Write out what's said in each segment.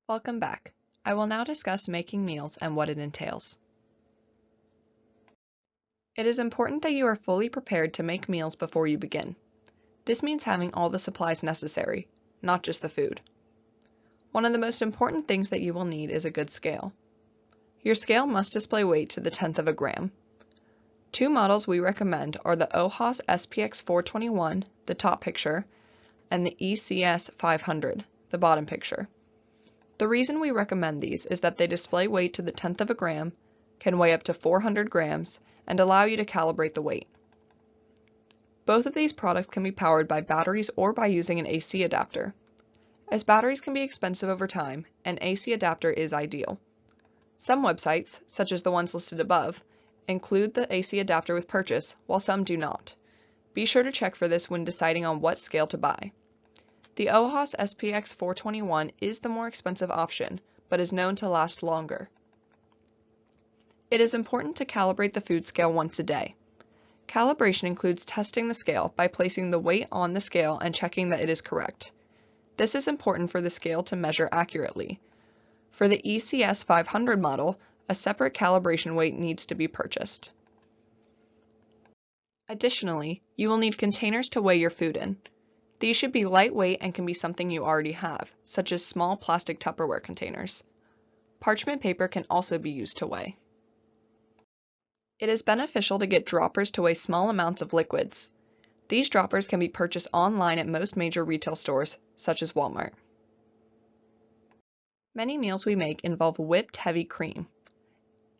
Welcome back. I will now discuss making meals and what it entails. It is important that you are fully prepared to make meals before you begin. This means having all the supplies necessary, not just the food. One of the most important things that you will need is a good scale. Your scale must display weight to the tenth of a gram. Two models we recommend are the OHAS SPX 421, the top picture, and the ECS 500, the bottom picture. The reason we recommend these is that they display weight to the tenth of a gram, can weigh up to 400 grams, and allow you to calibrate the weight. Both of these products can be powered by batteries or by using an AC adapter. As batteries can be expensive over time, an AC adapter is ideal. Some websites, such as the ones listed above, include the AC adapter with purchase, while some do not. Be sure to check for this when deciding on what scale to buy. The OHAS SPX 421 is the more expensive option, but is known to last longer. It is important to calibrate the food scale once a day. Calibration includes testing the scale by placing the weight on the scale and checking that it is correct. This is important for the scale to measure accurately. For the ECS 500 model, a separate calibration weight needs to be purchased. Additionally, you will need containers to weigh your food in. These should be lightweight and can be something you already have, such as small plastic Tupperware containers. Parchment paper can also be used to weigh. It is beneficial to get droppers to weigh small amounts of liquids. These droppers can be purchased online at most major retail stores, such as Walmart. Many meals we make involve whipped heavy cream.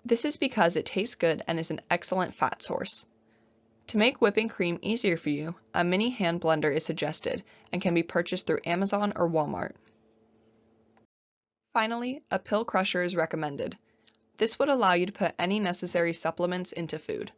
This is because it tastes good and is an excellent fat source. To make whipping cream easier for you, a mini hand blender is suggested and can be purchased through Amazon or Walmart. Finally, a pill crusher is recommended. This would allow you to put any necessary supplements into food.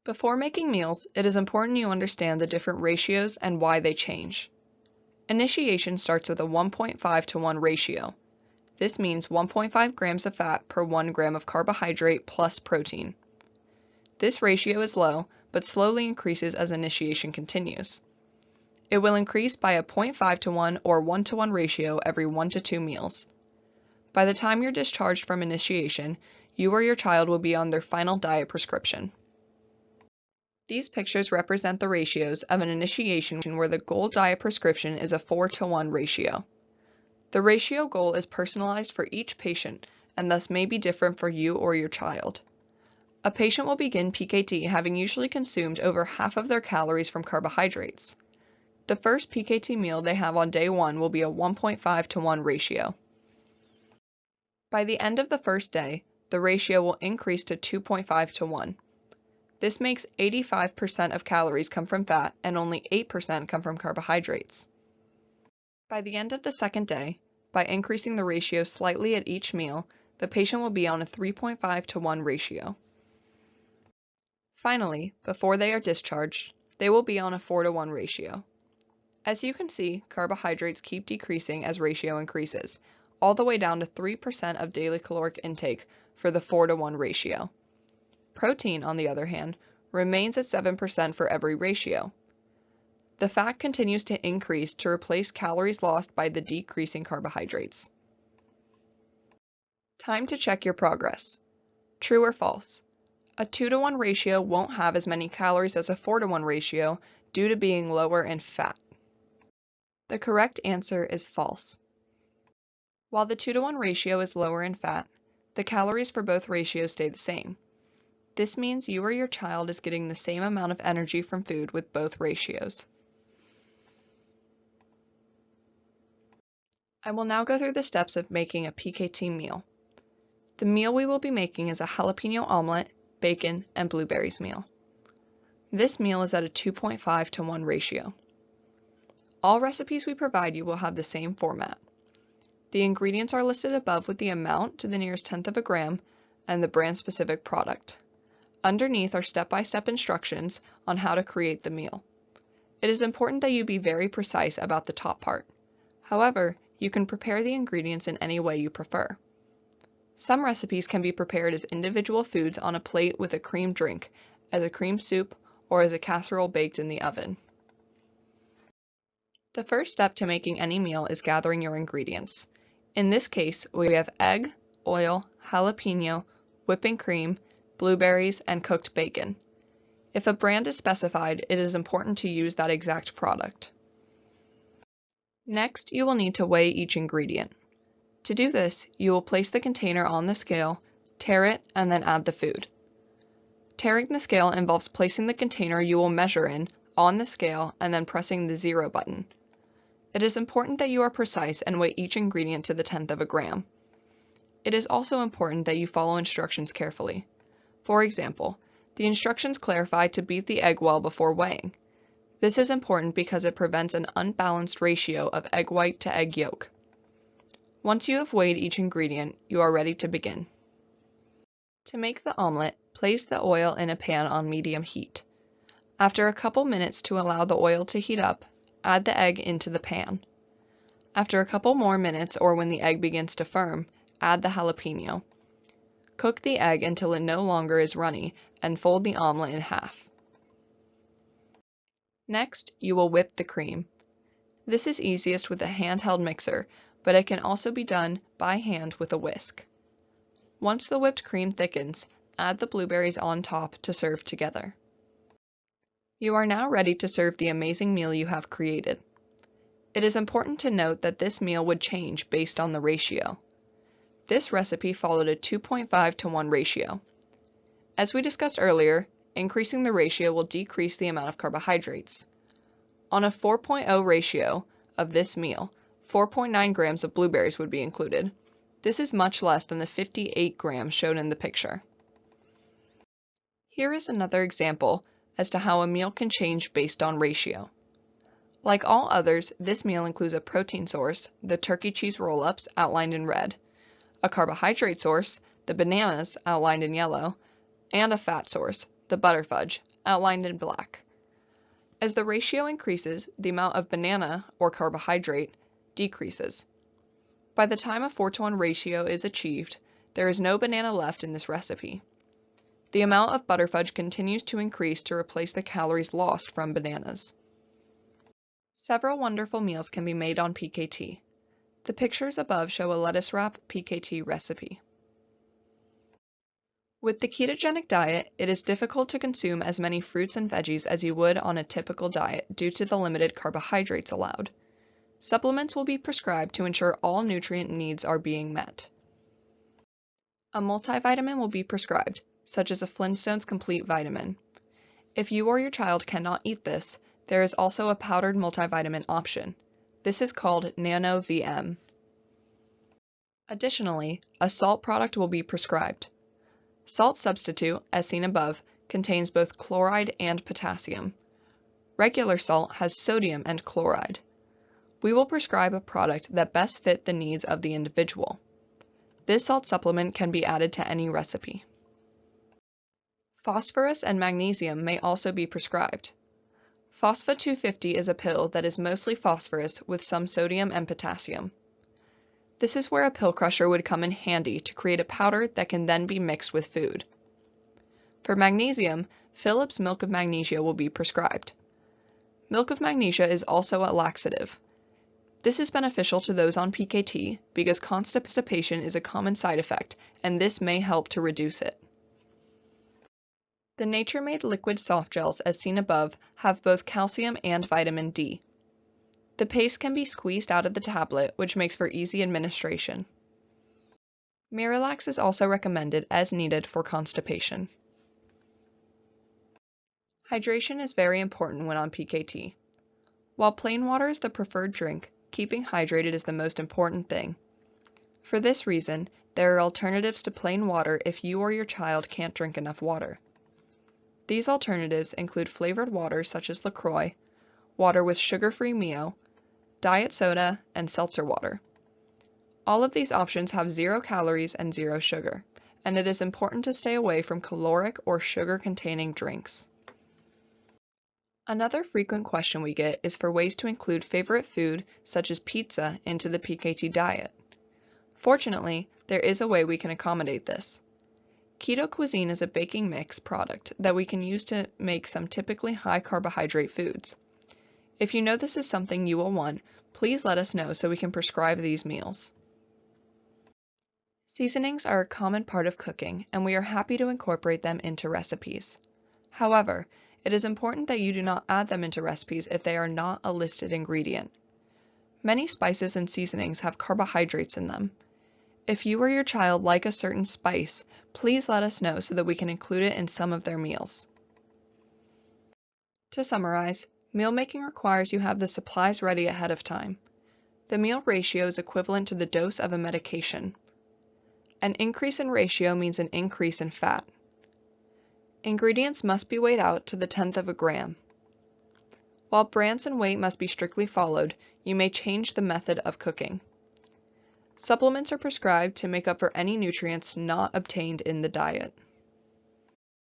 Before making meals, it is important you understand the different ratios and why they change. Initiation starts with a 1.5 to 1 ratio. This means 1.5 grams of fat per 1 gram of carbohydrate plus protein. This ratio is low, but slowly increases as initiation continues. It will increase by a 0.5 to 1 or 1 to 1 ratio every 1 to 2 meals. By the time you're discharged from initiation, you or your child will be on their final diet prescription. These pictures represent the ratios of an initiation where the goal diet prescription is a 4 to 1 ratio. The ratio goal is personalized for each patient and thus may be different for you or your child. A patient will begin PKT having usually consumed over half of their calories from carbohydrates. The first PKT meal they have on day 1 will be a 1.5 to 1 ratio. By the end of the first day, the ratio will increase to 2.5 to 1. This makes 85% of calories come from fat and only 8% come from carbohydrates. By the end of the second day, by increasing the ratio slightly at each meal, the patient will be on a 3.5 to 1 ratio. Finally, before they are discharged, they will be on a 4 to 1 ratio. As you can see, carbohydrates keep decreasing as ratio increases, all the way down to 3% of daily caloric intake for the 4 to 1 ratio. Protein, on the other hand, remains at 7% for every ratio. The fat continues to increase to replace calories lost by the decreasing carbohydrates. Time to check your progress. True or false? A 2 to 1 ratio won't have as many calories as a 4 to 1 ratio due to being lower in fat. The correct answer is false. While the 2 to 1 ratio is lower in fat, the calories for both ratios stay the same. This means you or your child is getting the same amount of energy from food with both ratios. I will now go through the steps of making a PKT meal. The meal we will be making is a jalapeno omelet, bacon, and blueberries meal. This meal is at a 2.5 to 1 ratio. All recipes we provide you will have the same format. The ingredients are listed above with the amount to the nearest tenth of a gram and the brand-specific product. Underneath are step-by-step instructions on how to create the meal. It is important that you be very precise about the top part. However, you can prepare the ingredients in any way you prefer. Some recipes can be prepared as individual foods on a plate with a cream drink, as a cream soup, or as a casserole baked in the oven. The first step to making any meal is gathering your ingredients. In this case, we have egg, oil, jalapeno, whipping cream, blueberries, and cooked bacon. If a brand is specified, it is important to use that exact product. Next, you will need to weigh each ingredient. To do this, you will place the container on the scale, tare it, and then add the food. Tearing the scale involves placing the container you will measure in on the scale and then pressing the 0 button. It is important that you are precise and weigh each ingredient to the 1/10 of a gram. It is also important that you follow instructions carefully. For example, the instructions clarify to beat the egg well before weighing. This is important because it prevents an unbalanced ratio of egg white to egg yolk. Once you have weighed each ingredient, you are ready to begin. To make the omelet, place the oil in a pan on medium heat. After a couple minutes to allow the oil to heat up, add the egg into the pan. After a couple more minutes or when the egg begins to firm, add the jalapeno. Cook the egg until it no longer is runny and fold the omelet in half. Next, you will whip the cream. This is easiest with a handheld mixer, but it can also be done by hand with a whisk. Once the whipped cream thickens, add the blueberries on top to serve together. You are now ready to serve the amazing meal you have created. It is important to note that this meal would change based on the ratio. This recipe followed a 2.5 to 1 ratio. As we discussed earlier, increasing the ratio will decrease the amount of carbohydrates. On a 4.0 ratio of this meal, 4.9 grams of blueberries would be included. This is much less than the 58 grams shown in the picture. Here is another example as to how a meal can change based on ratio. Like all others, this meal includes a protein source, the turkey cheese roll-ups outlined in red, a carbohydrate source, the bananas outlined in yellow, and a fat source, the butter fudge, outlined in black. As the ratio increases, the amount of banana, or carbohydrate, decreases. By the time a 4:1 ratio is achieved, there is no banana left in this recipe. The amount of butter fudge continues to increase to replace the calories lost from bananas. Several wonderful meals can be made on PKT. The pictures above show a lettuce wrap PKT recipe. With the ketogenic diet, it is difficult to consume as many fruits and veggies as you would on a typical diet due to the limited carbohydrates allowed. Supplements will be prescribed to ensure all nutrient needs are being met. A multivitamin will be prescribed, such as a Flintstones Complete Vitamin. If you or your child cannot eat this, there is also a powdered multivitamin option. This is called Nano VM. Additionally, a salt product will be prescribed. Salt substitute, as seen above, contains both chloride and potassium. Regular salt has sodium and chloride. We will prescribe a product that best fits the needs of the individual. This salt supplement can be added to any recipe. Phosphorus and magnesium may also be prescribed. Phospha 250 is a pill that is mostly phosphorus with some sodium and potassium. This is where a pill crusher would come in handy to create a powder that can then be mixed with food. For magnesium, Phillips Milk of Magnesia will be prescribed. Milk of magnesia is also a laxative. This is beneficial to those on PKT because constipation is a common side effect, and this may help to reduce it. The nature-made liquid soft gels, as seen above, have both calcium and vitamin D. The paste can be squeezed out of the tablet, which makes for easy administration. Miralax is also recommended as needed for constipation. Hydration is very important when on PKT. While plain water is the preferred drink, keeping hydrated is the most important thing. For this reason, there are alternatives to plain water if you or your child can't drink enough water. These alternatives include flavored water such as LaCroix, water with sugar-free Mio, diet soda, and seltzer water. All of these options have 0 calories and 0 sugar, and it is important to stay away from caloric or sugar-containing drinks. Another frequent question we get is for ways to include favorite food such as pizza into the PKT diet. Fortunately, there is a way we can accommodate this. Keto cuisine is a baking mix product that we can use to make some typically high carbohydrate foods. If you know this is something you will want, please let us know so we can prescribe these meals. Seasonings are a common part of cooking, and we are happy to incorporate them into recipes. However, it is important that you do not add them into recipes if they are not a listed ingredient. Many spices and seasonings have carbohydrates in them. If you or your child like a certain spice, please let us know so that we can include it in some of their meals. To summarize, meal making requires you have the supplies ready ahead of time. The meal ratio is equivalent to the dose of a medication. An increase in ratio means an increase in fat. Ingredients must be weighed out to the tenth of a gram. While brands and weight must be strictly followed, you may change the method of cooking. Supplements are prescribed to make up for any nutrients not obtained in the diet.